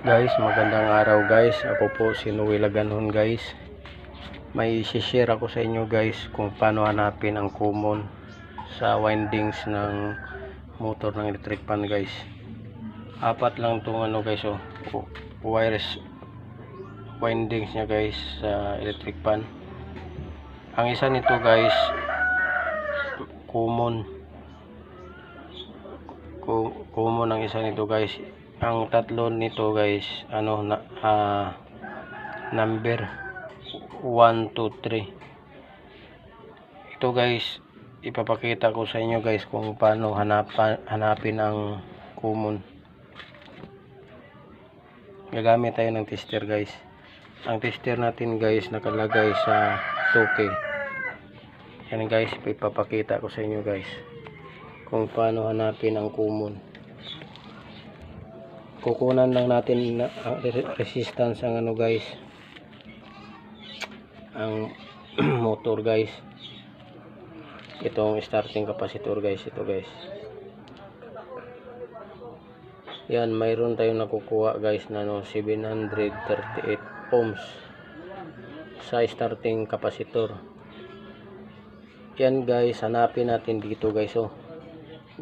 Guys, magandang araw guys. Ako po si Noel Aganon guys. May i-share ako sa inyo guys kung paano hanapin ang common sa windings ng motor ng electric fan guys. Apat lang itong guys, wires windings nya guys sa electric fan. Ang isa nito guys common ang isa nito guys. Ang tatlo nito guys number 1, 2, 3. Ito guys ipapakita ko sa inyo guys kung paano hanapin ang common. Gagamit tayo ng tester guys. Ang tester natin guys nakalagay sa 2K. Yan guys, ipapakita ko sa inyo guys kung paano hanapin ang common. Kukunan lang natin ang resistance ang guys, ang motor guys. Itong starting capacitor guys, ito guys. Yan, mayroon tayong nakukuha guys na 738 ohms sa starting capacitor. Yan guys, hanapin natin dito guys,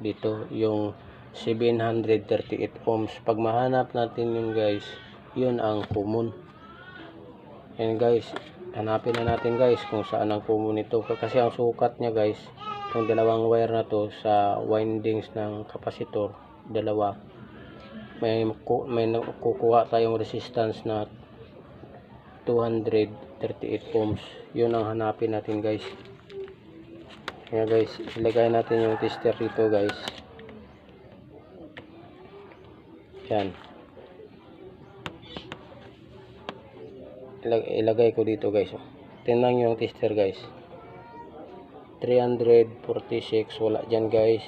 dito yung 738 ohms. Pag mahanap natin yun guys, yun ang common. Yan guys, hanapin na natin guys kung saan ang common ito, kasi ang sukat nya guys, itong dalawang wire na to sa windings ng capacitor, dalawa, may kukuha tayong resistance na 238 ohms. Yun ang hanapin natin guys. Yan guys, ilagay natin yung tester dito guys. Yan, ilagay ko dito guys. Tingnan nyo yung tester guys, 346, wala dyan guys.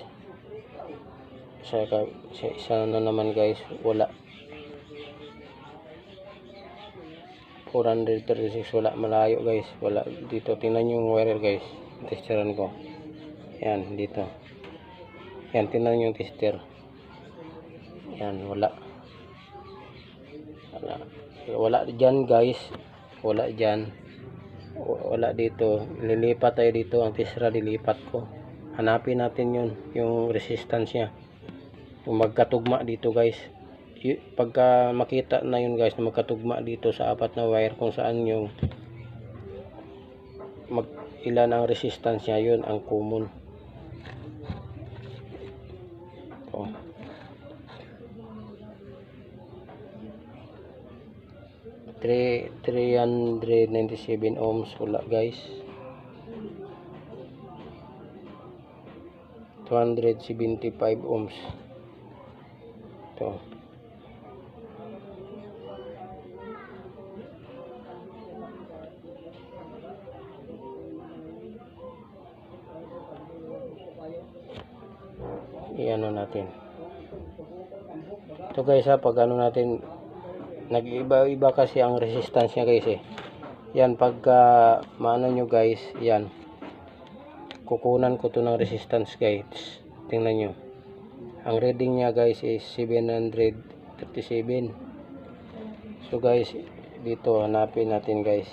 Isa na naman guys, wala. 436, wala. Malayo guys, wala dito. Tingnan nyo yung wire guys, testeran ko. Yan, dito. Yan, tingnan nyo yung tester. Yan, wala dyan guys, wala dyan, wala dito. Lilipat tayo dito, ang tester lilipat ko. Hanapin natin yun, yung resistance nya, yung magkatugma dito guys. Pagka makita na yun guys na magkatugma dito sa apat na wire, kung saan yung ilan ang resistance nya, yun ang common. 397 ohms, wala guys. 275 ohms, ito. Iano natin ito guys, pag natin, nag-iba-iba kasi ang resistance nya guys Yan, pagka maano nyo guys, yan, kukunan ko to ng resistance guys. Tingnan nyo, ang reading nya guys is 737. So guys, dito hanapin natin guys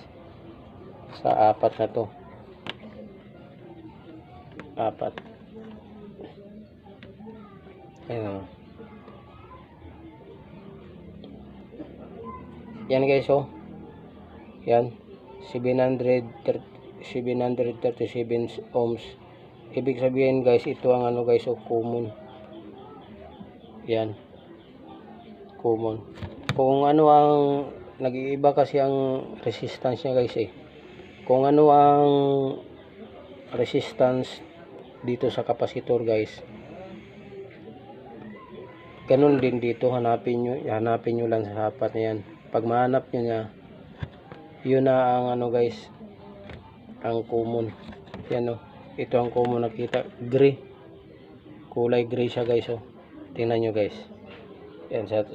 sa apat na to, apat. Ayan, yan guys, yan, 737 ohms. Ibig sabihin guys, ito ang guys, common. Yan, common. Kung ang nag-iiba kasi ang resistance nya guys kung ang resistance dito sa capacitor guys, ganun din dito. Hanapin nyo lang sa apat na yan. Pag mahanap nyo nya, yun na ang guys, ang common. Yan ito ang common. Nakita, gray, kulay gray siya guys. Tingnan nyo guys, yan sa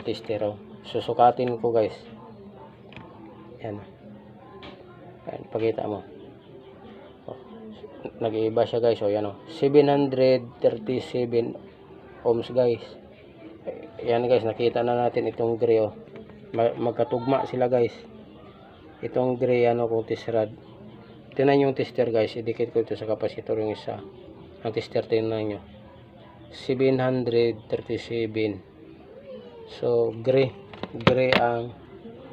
tester. Susukatin ko guys. Yan, pakita mo. Nag-iiba siya guys. Yan 737 ohms guys. Yan guys, nakita na natin itong gray oh. Magkatugma sila guys. Itong gray ano kung test rod. Tingnan yung tester guys, idikit ko ito sa kapasitor yung isa. Ang tester tingnan nyo. 737. So gray ang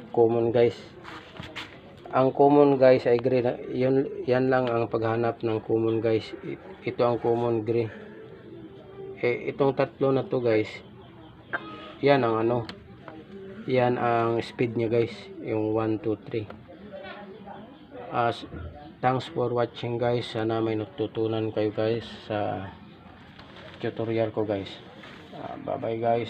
common guys. Ang common guys ay gray. Yan lang ang paghanap ng common guys. Ito ang common gray. Itong tatlo na to guys, yan ang ano, yan ang speed niya guys, yung 1, 2, 3. Thanks for watching guys. Sana may natutunan kayo guys sa tutorial ko guys. Bye bye guys.